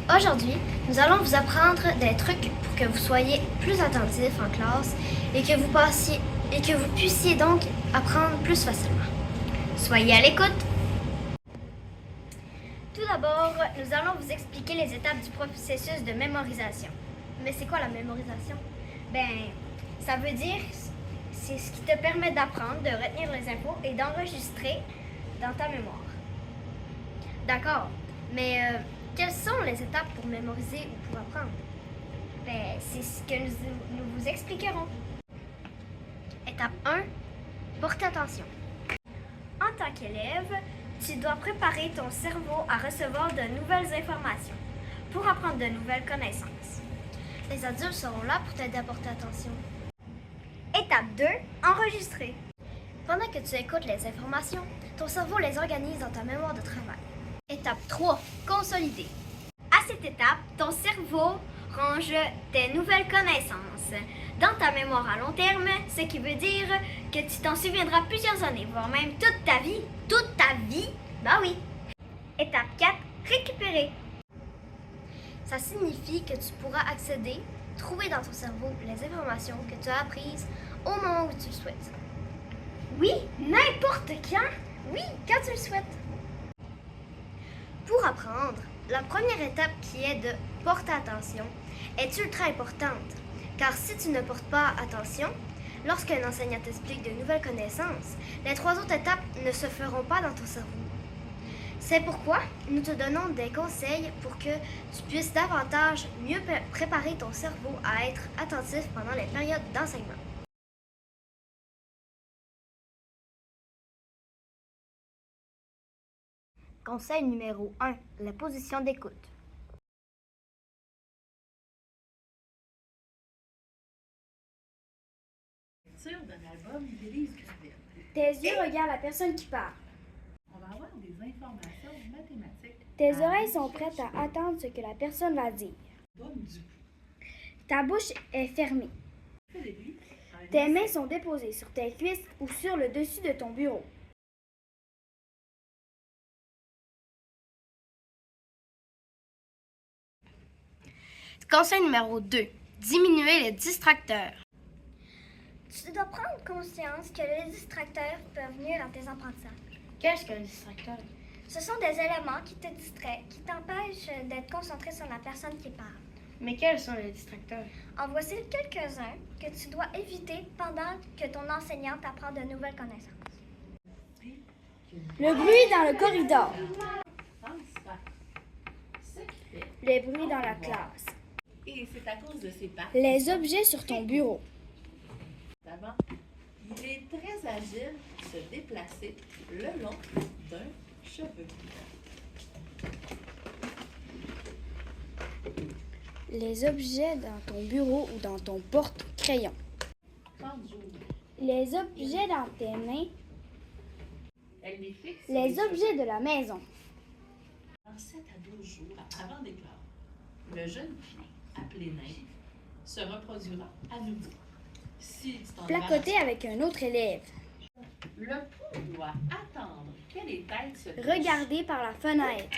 Aujourd'hui, nous allons vous apprendre des trucs pour que vous soyez plus attentifs en classe et que vous puissiez donc apprendre plus facilement. Soyez à l'écoute! Tout d'abord, nous allons vous expliquer les étapes du processus de mémorisation. Mais c'est quoi la mémorisation? Ça veut dire c'est ce qui te permet d'apprendre, de retenir les infos et d'enregistrer dans ta mémoire. D'accord, mais quelles sont les étapes pour mémoriser ou pour apprendre? C'est ce que nous vous expliquerons. Étape 1, porte attention. En tant qu'élève, tu dois préparer ton cerveau à recevoir de nouvelles informations pour apprendre de nouvelles connaissances. Les adultes seront là pour t'aider à porter attention. Étape 2, enregistrer. Pendant que tu écoutes les informations, ton cerveau les organise dans ta mémoire de travail. Étape 3, consolider. À cette étape, ton cerveau range tes nouvelles connaissances dans ta mémoire à long terme, ce qui veut dire que tu t'en souviendras plusieurs années, voire même toute ta vie. Toute ta vie? Ben oui. Étape 4, récupérer. Ça signifie que tu pourras accéder, trouver dans ton cerveau les informations que tu as apprises au moment où tu le souhaites. Oui, n'importe quand. Oui, quand tu le souhaites. Pour apprendre, la première étape qui est de porter attention est ultra importante, car si tu ne portes pas attention, lorsqu'un enseignant t'explique de nouvelles connaissances, les 3 autres étapes ne se feront pas dans ton cerveau. C'est pourquoi nous te donnons des conseils pour que tu puisses davantage mieux préparer ton cerveau à être attentif pendant les périodes d'enseignement. Conseil numéro 1, la position d'écoute. D'un album d'Élise Gravel. Tes yeux regardent la personne qui parle. On va avoir des informations mathématiques. Tes oreilles sont prêtes à attendre ce que la personne va dire. Ta bouche est fermée. Tes mains sont déposées sur tes cuisses ou sur le dessus de ton bureau. Conseil numéro 2. Diminuer les distracteurs. Tu dois prendre conscience que les distracteurs peuvent nuire dans tes apprentissages. Qu'est-ce qu'un distracteur? Ce sont des éléments qui te distraient, qui t'empêchent d'être concentré sur la personne qui parle. Mais quels sont les distracteurs? En voici quelques-uns que tu dois éviter pendant que ton enseignant t'apprend de nouvelles connaissances. Le bruit dans le corridor. Les bruits dans la classe. Et c'est à cause de ces pattes. Les objets sur ton bureau. D'abord, il est très agile de se déplacer le long d'un cheveu. Les objets dans ton bureau ou dans ton porte-crayon. Les objets dans tes mains. Les objets de la maison. Dans 7 à 12 jours avant d'éclore, le jeune chien, appelé Nymphe, se reproduira à nouveau. Si tu t'en Placoter avec un autre élève. Le pou doit attendre que les têtes se touchent. Regarder par la fenêtre.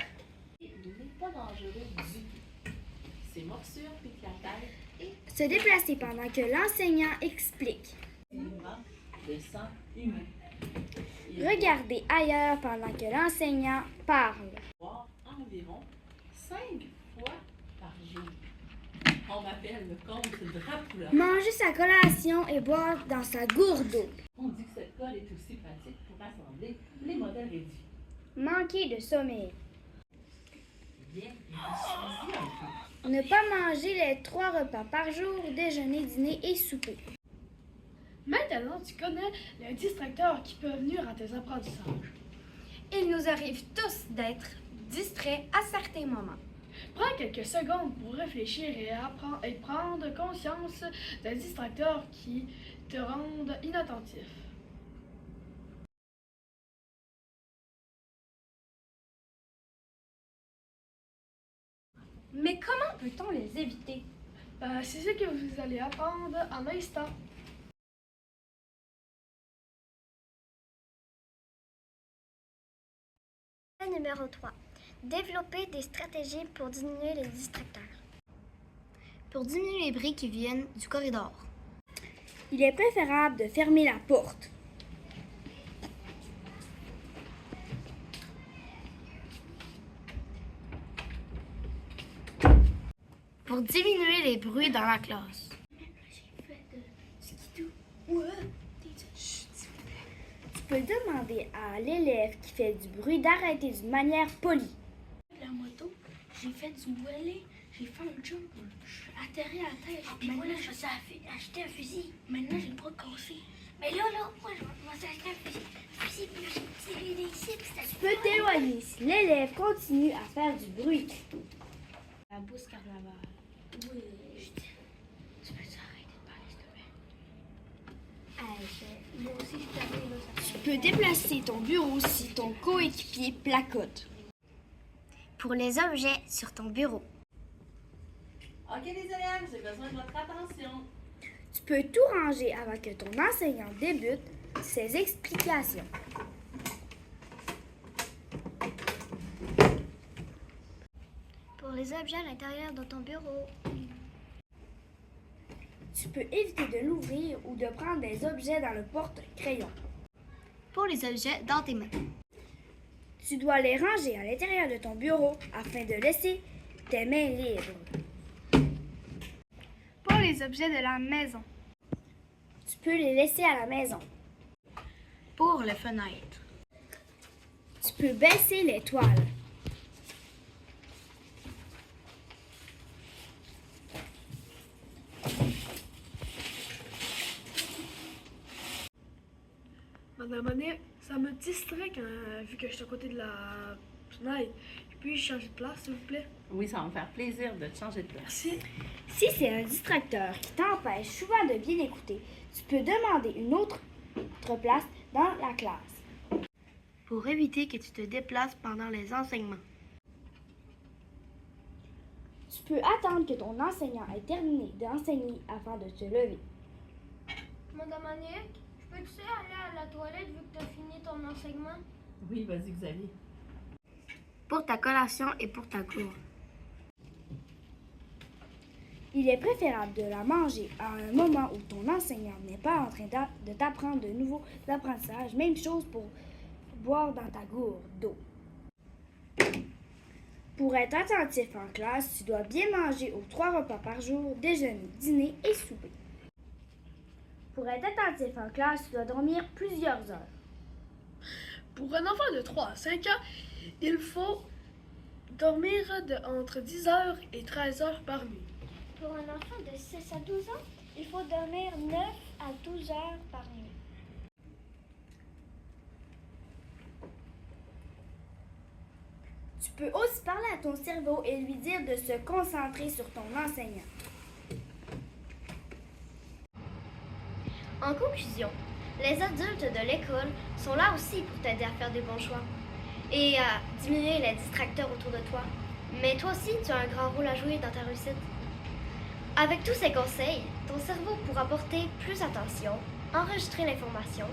Il n'est pas dangereux du tout. Ses morsures piquent la tête et Se déplacer pendant que l'enseignant explique. de sang humain. Regarder ailleurs pendant que l'enseignant parle. Boire environ 5 fois par jour. On m'appelle le comte Dracula. Manger sa collation et boire dans sa gourde d'eau. On dit que cette colle est aussi pratique pour assembler les modèles réduits. Manquer de sommeil. Bien, il choisit un peu. Ne pas manger les 3 repas par jour, déjeuner, dîner et souper. Maintenant, tu connais les distracteurs qui peuvent nuire à tes apprentissages. Il nous arrive tous d'être distraits à certains moments. Prends quelques secondes pour réfléchir et prendre conscience des distracteurs qui te rendent inattentif. Mais comment peut-on les éviter? C'est ce que vous allez apprendre en instant. Numéro 3. Développer des stratégies pour diminuer les distracteurs. Pour diminuer les bruits qui viennent du corridor. Il est préférable de fermer la porte. Pour diminuer les bruits dans la classe. Tu peux demander à l'élève qui fait du bruit d'arrêter d'une manière polie. La moto, j'ai fait du volet, j'ai fait un jump, je suis atterri à terre. Puis voilà, je me suis acheté un fusil. Maintenant, j'ai le bras cassé. Mais là, moi, je me suis acheté un fusil, puis j'ai tiré des cibles. Tu peux t'éloigner si l'élève continue à faire du bruit. La bourse carnaval. Oui. Tu peux arrêter de parler, s'il te plaît? Moi aussi, je t'avais là, ça Tu peux déplacer ton bureau si ton coéquipier placote. Pour les objets sur ton bureau. OK, les élèves, j'ai besoin de votre attention. Tu peux tout ranger avant que ton enseignant débute ses explications. Pour les objets à l'intérieur de ton bureau. Tu peux éviter de l'ouvrir ou de prendre des objets dans le porte-crayon. Pour les objets dans tes mains. Tu dois les ranger à l'intérieur de ton bureau afin de laisser tes mains libres. Pour les objets de la maison. Tu peux les laisser à la maison. Pour les fenêtres. Tu peux baisser les toiles. Madame Année, ça me distrait vu que je suis à côté de la fenêtre. Puis changer de place, s'il vous plaît. Oui, ça va me faire plaisir de te changer de place. Merci. Si c'est un distracteur qui t'empêche souvent de bien écouter, tu peux demander une autre place dans la classe. Pour éviter que tu te déplaces pendant les enseignements. Tu peux attendre que ton enseignant ait terminé d'enseigner afin de te lever. Madame Annick, peux-tu aller à la toilette vu que tu as fini ton enseignement? Oui, vas-y, Xavier. Pour ta collation et pour ta cour. Il est préférable de la manger à un moment où ton enseignant n'est pas en train de t'apprendre de nouveaux apprentissages. Même chose pour boire dans ta gourde d'eau. Pour être attentif en classe, tu dois bien manger aux 3 repas par jour, déjeuner, dîner et souper. Pour être attentif en classe, tu dois dormir plusieurs heures. Pour un enfant de 3 à 5 ans, il faut dormir entre 10 heures et 13 heures par nuit. Pour un enfant de 6 à 12 ans, il faut dormir 9 à 12 heures par nuit. Tu peux aussi parler à ton cerveau et lui dire de se concentrer sur ton enseignant. En conclusion, les adultes de l'école sont là aussi pour t'aider à faire des bons choix et à diminuer les distracteurs autour de toi. Mais toi aussi, tu as un grand rôle à jouer dans ta réussite. Avec tous ces conseils, ton cerveau pourra porter plus attention, enregistrer l'information,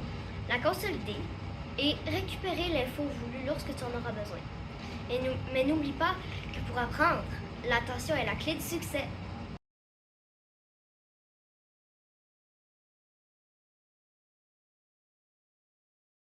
la consolider et récupérer l'info voulue lorsque tu en auras besoin. Mais n'oublie pas que pour apprendre, l'attention est la clé du succès.